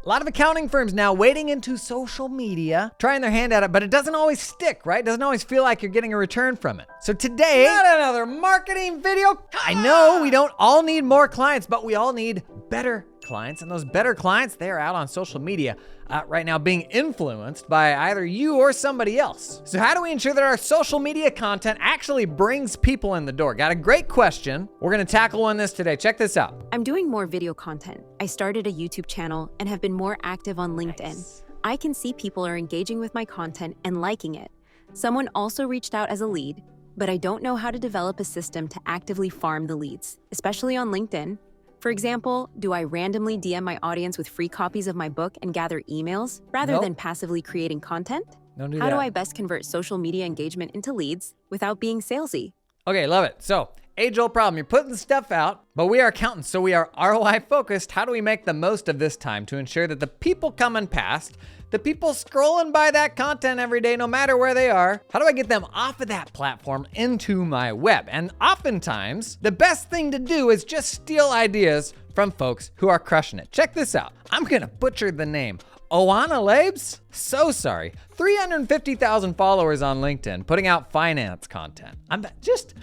A lot of accounting firms now wading into social media, trying their hand at it, but it doesn't always stick, right? It doesn't always feel like you're getting a return from it. So today, not another marketing video. I know we don't all need more clients, but we all need better clients. And those better clients, they're out on social media right now being influenced by either you or somebody else. So how do we ensure that our social media content actually brings people in the door? Got a great question. We're gonna tackle one this today. Check this out. I'm doing more video content. I started a YouTube channel and have been more active on LinkedIn. Nice. I can see people are engaging with my content and liking it. Someone also reached out as a lead, but I don't know how to develop a system to actively farm the leads, especially on LinkedIn. For example, do I randomly DM my audience with free copies of my book and gather emails rather than passively creating content? Don't do How that. do I best convert social media engagement into leads without being salesy? Okay, love it. So, age-old problem. You're putting stuff out, but we are accountants, so we are ROI focused. How do we make the most of this time to ensure that the people coming past, the people scrolling by that content every day, no matter where they are, how do I get them off of that platform into my web? And oftentimes, the best thing to do is just steal ideas from folks who are crushing it. Check this out. I'm gonna butcher the name. Oana Labes? So sorry. 350,000 followers on LinkedIn, putting out finance content. Just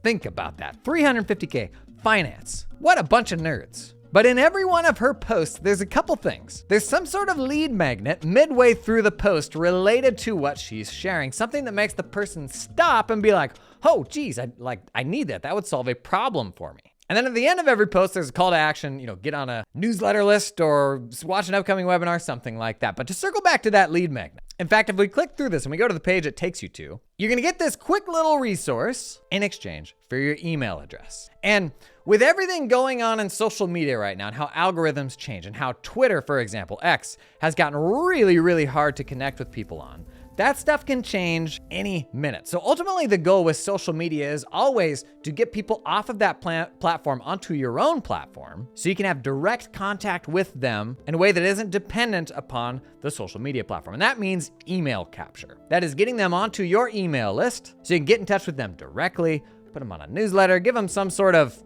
think about that. 350K, finance. What a bunch of nerds. But in every one of her posts, there's a couple things. There's some sort of lead magnet midway through the post related to what she's sharing, something that makes the person stop and be like, oh, geez, I need that. That would solve a problem for me. And then at the end of every post, there's a call to action, get on a newsletter list or watch an upcoming webinar, something like that. But to circle back to that lead magnet, in fact, if we click through this and we go to the page it takes you to, you're gonna get this quick little resource in exchange for your email address. And with everything going on in social media right now and how algorithms change and how Twitter, for example, X, has gotten really, really hard to connect with people on, that stuff can change any minute. So ultimately the goal with social media is always to get people off of that platform onto your own platform so you can have direct contact with them in a way that isn't dependent upon the social media platform. And that means email capture. That is getting them onto your email list so you can get in touch with them directly, put them on a newsletter, give them some sort of,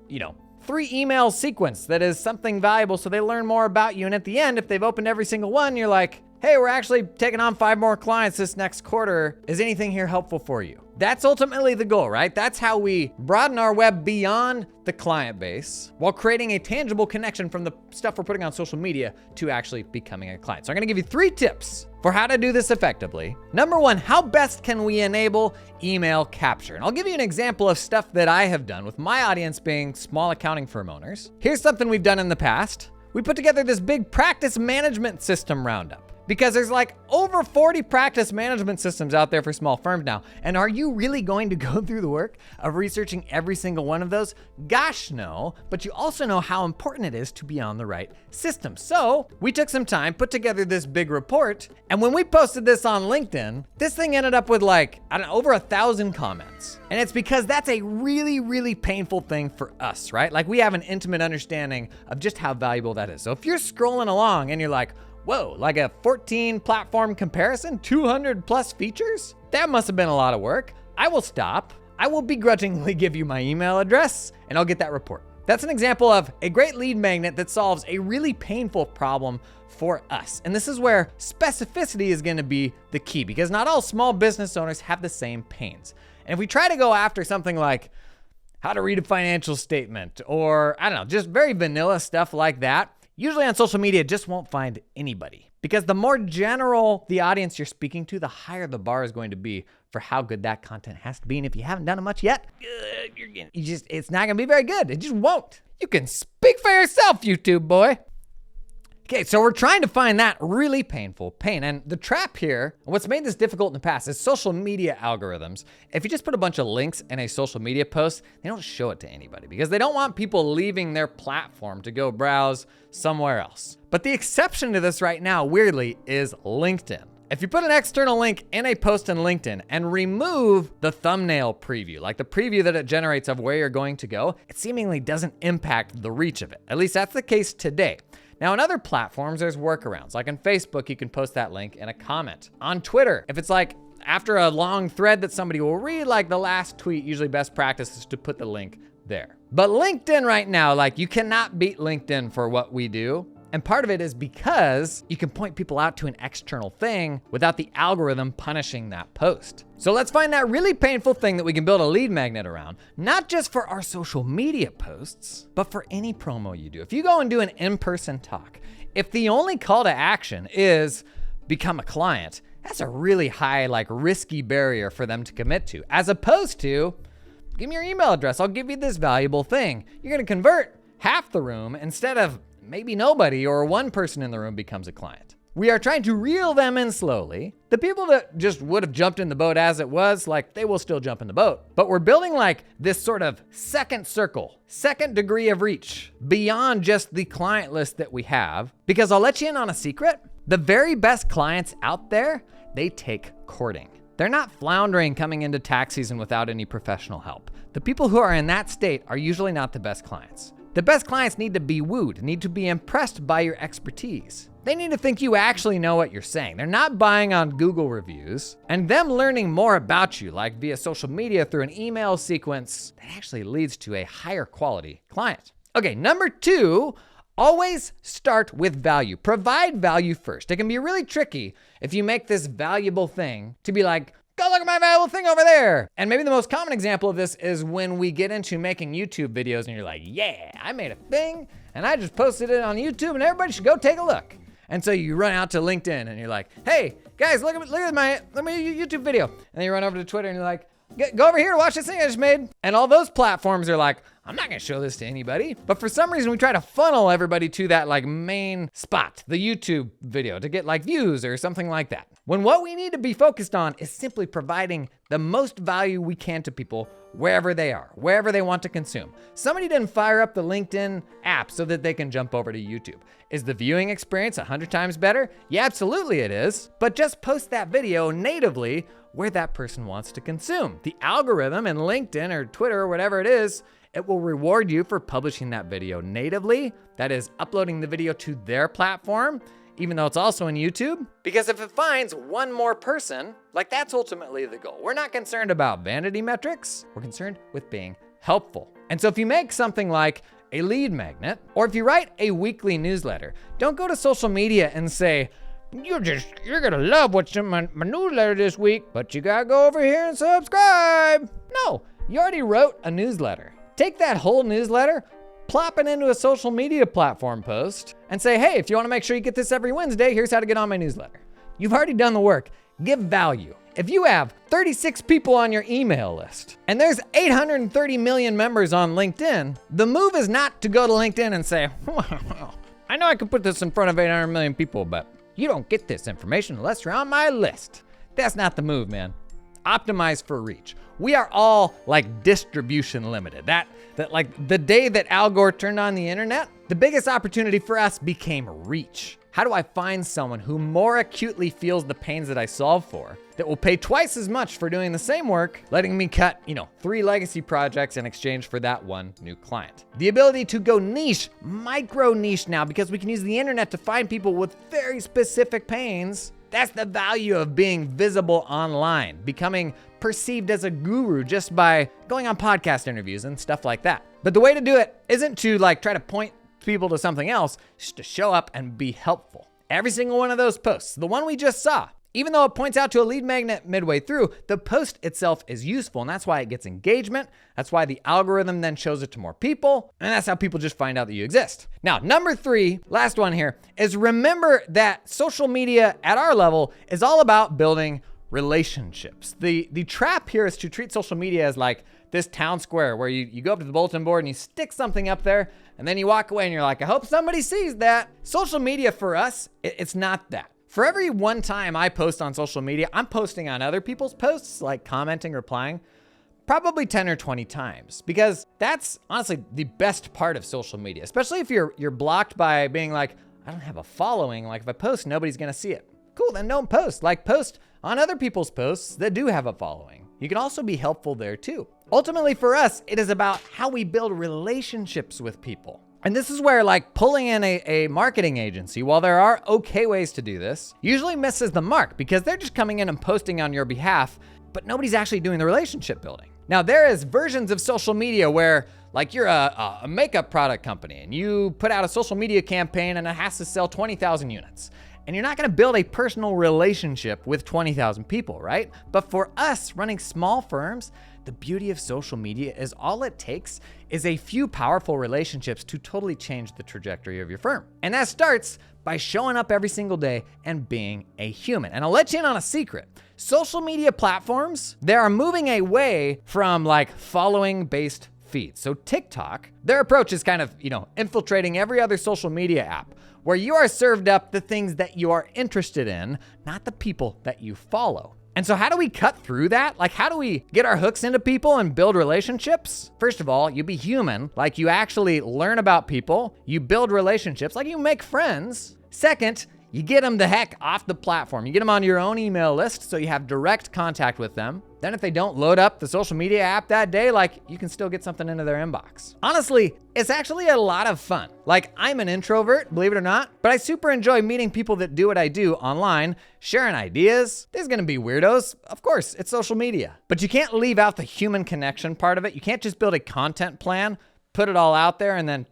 3 email sequence that is something valuable so they learn more about you. And at the end, if they've opened every single one, you're like, hey, we're actually taking on 5 more clients this next quarter. Is anything here helpful for you? That's ultimately the goal, right? That's how we broaden our web beyond the client base while creating a tangible connection from the stuff we're putting on social media to actually becoming a client. So I'm gonna give you 3 tips for how to do this effectively. Number 1, how best can we enable email capture? And I'll give you an example of stuff that I have done with my audience being small accounting firm owners. Here's something we've done in the past. We put together this big practice management system roundup. Because there's like over 40 practice management systems out there for small firms now. And are you really going to go through the work of researching every single one of those? Gosh, no. But you also know how important it is to be on the right system. So we took some time, put together this big report. And when we posted this on LinkedIn, this thing ended up with over 1,000 comments. And it's because that's a really, really painful thing for us, right? Like we have an intimate understanding of just how valuable that is. So if you're scrolling along and you're like, whoa, like a 14 platform comparison, 200 plus features? That must have been a lot of work. I will stop. I will begrudgingly give you my email address and I'll get that report. That's an example of a great lead magnet that solves a really painful problem for us. And this is where specificity is gonna be the key because not all small business owners have the same pains. And if we try to go after something like how to read a financial statement or just very vanilla stuff like that, usually on social media, it just won't find anybody because the more general the audience you're speaking to, the higher the bar is going to be for how good that content has to be. And if you haven't done it much yet, it's not gonna be very good. It just won't. You can speak for yourself, YouTube boy. Okay, so we're trying to find that really painful pain. And the trap here, what's made this difficult in the past is social media algorithms. If you just put a bunch of links in a social media post, they don't show it to anybody because they don't want people leaving their platform to go browse somewhere else. But the exception to this right now, weirdly, is LinkedIn. If you put an external link in a post in LinkedIn and remove the thumbnail preview, like the preview that it generates of where you're going to go, it seemingly doesn't impact the reach of it. At least that's the case today. Now, on other platforms, there's workarounds. Like on Facebook, you can post that link in a comment. On Twitter, if it's like after a long thread that somebody will read, like the last tweet, usually best practice is to put the link there. But LinkedIn right now, you cannot beat LinkedIn for what we do. And part of it is because you can point people out to an external thing without the algorithm punishing that post. So let's find that really painful thing that we can build a lead magnet around, not just for our social media posts, but for any promo you do. If you go and do an in-person talk, if the only call to action is become a client, that's a really high, risky barrier for them to commit to, as opposed to, give me your email address, I'll give you this valuable thing. You're gonna convert half the room instead of maybe nobody or one person in the room becomes a client. We are trying to reel them in slowly. The people that just would have jumped in the boat as it was, they will still jump in the boat. But we're building this sort of second circle, second degree of reach beyond just the client list that we have. Because I'll let you in on a secret. The very best clients out there, they take courting. They're not floundering coming into tax season without any professional help. The people who are in that state are usually not the best clients. The best clients need to be wooed, need to be impressed by your expertise. They need to think you actually know what you're saying. They're not buying on Google reviews, and them learning more about you, via social media through an email sequence, that actually leads to a higher quality client. Okay, number 2, always start with value. Provide value first. It can be really tricky if you make this valuable thing to be go look at my valuable thing over there. And maybe the most common example of this is when we get into making YouTube videos and you're like, yeah, I made a thing and I just posted it on YouTube and everybody should go take a look. And so you run out to LinkedIn and you're like, hey guys, look at my YouTube video. And then you run over to Twitter and you're like, go over here to watch this thing I just made. And all those platforms are like, I'm not gonna show this to anybody. But for some reason, we try to funnel everybody to that main spot, the YouTube video, to get views or something like that. When what we need to be focused on is simply providing the most value we can to people wherever they are, wherever they want to consume. Somebody didn't fire up the LinkedIn app so that they can jump over to YouTube. Is the viewing experience 100 times better? Yeah, absolutely it is. But just post that video natively where that person wants to consume. The algorithm in LinkedIn or Twitter or whatever it is, it will reward you for publishing that video natively. That is, uploading the video to their platform, even though it's also in YouTube. Because if it finds one more person, that's ultimately the goal. We're not concerned about vanity metrics. We're concerned with being helpful. And so if you make something like a lead magnet, or if you write a weekly newsletter, don't go to social media and say, you're gonna love what's in my newsletter this week, but you gotta go over here and subscribe. No, you already wrote a newsletter. Take that whole newsletter, plop it into a social media platform post, and say, hey, if you wanna make sure you get this every Wednesday, here's how to get on my newsletter. You've already done the work. Give value. If you have 36 people on your email list, and there's 830 million members on LinkedIn, the move is not to go to LinkedIn and say, well, I know I can put this in front of 800 million people, but you don't get this information unless you're on my list. That's not the move, man. Optimize for reach. We are all distribution limited. That the day that Al Gore turned on the internet, the biggest opportunity for us became reach. How do I find someone who more acutely feels the pains that I solve for, that will pay twice as much for doing the same work, letting me cut, 3 legacy projects in exchange for that one new client? The ability to go niche, micro niche now, because we can use the internet to find people with very specific pains. That's the value of being visible online, becoming perceived as a guru just by going on podcast interviews and stuff like that. But the way to do it isn't to try to point people to something else, just to show up and be helpful. Every single one of those posts, the one we just saw, even though it points out to a lead magnet midway through, the post itself is useful, and that's why it gets engagement. That's why the algorithm then shows it to more people, and that's how people just find out that you exist. Now, number 3, last one here, is remember that social media at our level is all about building relationships. The trap here is to treat social media as this town square where you go up to the bulletin board and you stick something up there, and then you walk away and you're like, I hope somebody sees that. Social media for us, it's not that. For every one time I post on social media, I'm posting on other people's posts, commenting, replying, probably 10 or 20 times, because that's honestly the best part of social media, especially if you're blocked by being I don't have a following. If I post, nobody's gonna see it. Cool, then don't post. Post on other people's posts that do have a following. You can also be helpful there too. Ultimately for us, it is about how we build relationships with people. And this is where pulling in a marketing agency, while there are okay ways to do this, usually misses the mark because they're just coming in and posting on your behalf, but nobody's actually doing the relationship building. Now, there is versions of social media where like you're a makeup product company and you put out a social media campaign and it has to sell 20,000 units. And you're not gonna build a personal relationship with 20,000 people, right? But for us running small firms, the beauty of social media is all it takes is a few powerful relationships to totally change the trajectory of your firm. And that starts by showing up every single day and being a human. And I'll let you in on a secret. Social media platforms, they are moving away from like following based feeds. So TikTok, their approach is kind of, infiltrating every other social media app where you are served up the things that you are interested in, not the people that you follow. And so how do we cut through that? Like, how do we get our hooks into people and build relationships? First of all, you be human, like you actually learn about people, you build relationships, like you make friends. Second, you get them the heck off the platform. You get them on your own email list so you have direct contact with them. Then if they don't load up the social media app that day, like you can still get something into their inbox. Honestly, it's actually a lot of fun. Like I'm an introvert, believe it or not, but I super enjoy meeting people that do what I do online, sharing ideas. There's gonna be weirdos. Of course, it's social media. But you can't leave out the human connection part of it. You can't just build a content plan, put it all out there and then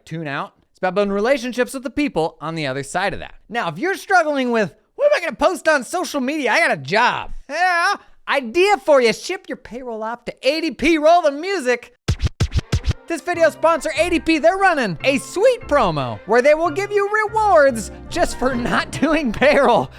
tune out. It's about building relationships with the people on the other side of that. Now, if you're struggling with, what am I gonna post on social media? I got a job. Yeah, idea for you. Ship your payroll off to ADP. Roll the music. This video sponsor, ADP, they're running a sweet promo where they will give you rewards just for not doing payroll.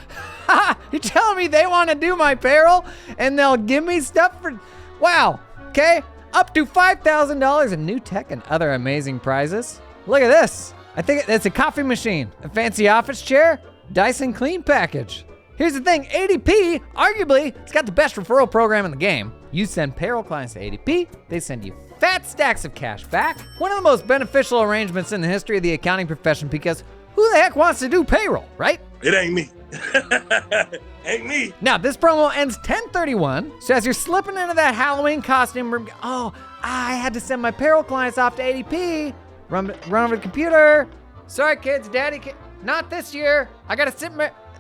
You're telling me they wanna do my payroll and they'll give me stuff for, wow, okay. Up to $5,000 in new tech and other amazing prizes. Look at this. I think it's a coffee machine, a fancy office chair, Dyson Clean package. Here's the thing, ADP, arguably, it's got the best referral program in the game. You send payroll clients to ADP, they send you fat stacks of cash back. One of the most beneficial arrangements in the history of the accounting profession because who the heck wants to do payroll, right? It ain't me. Ain't me. Now, this promo ends 10/31, so as you're slipping into that Halloween costume, I had to send my payroll clients off to ADP. Run over the computer. Sorry, kids, daddy, not this year. I gotta sit,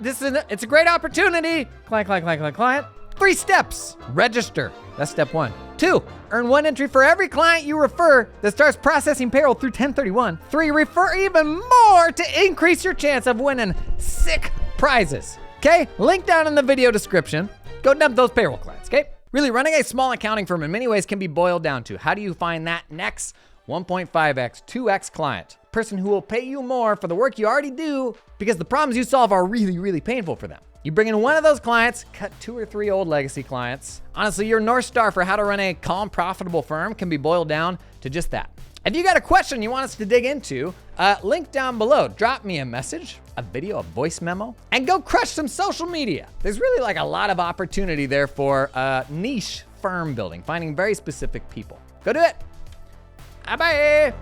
it's a great opportunity. Client. 3 steps. Register, that's step 1. 2, earn 1 entry for every client you refer that starts processing payroll through 10/31. 3, refer even more to increase your chance of winning sick prizes. Okay, link down in the video description. Go dump those payroll clients, okay? Really, running a small accounting firm in many ways can be boiled down to how do you find that next 1.5x, 2x client, person who will pay you more for the work you already do because the problems you solve are really, really painful for them. You bring in one of those clients, cut 2 or 3 old legacy clients. Honestly, your North Star for how to run a calm, profitable firm can be boiled down to just that. If you got a question you want us to dig into, link down below. Drop me a message, a video, a voice memo, and go crush some social media. There's really like a lot of opportunity there for niche firm building, finding very specific people. Go do it. Bye-bye.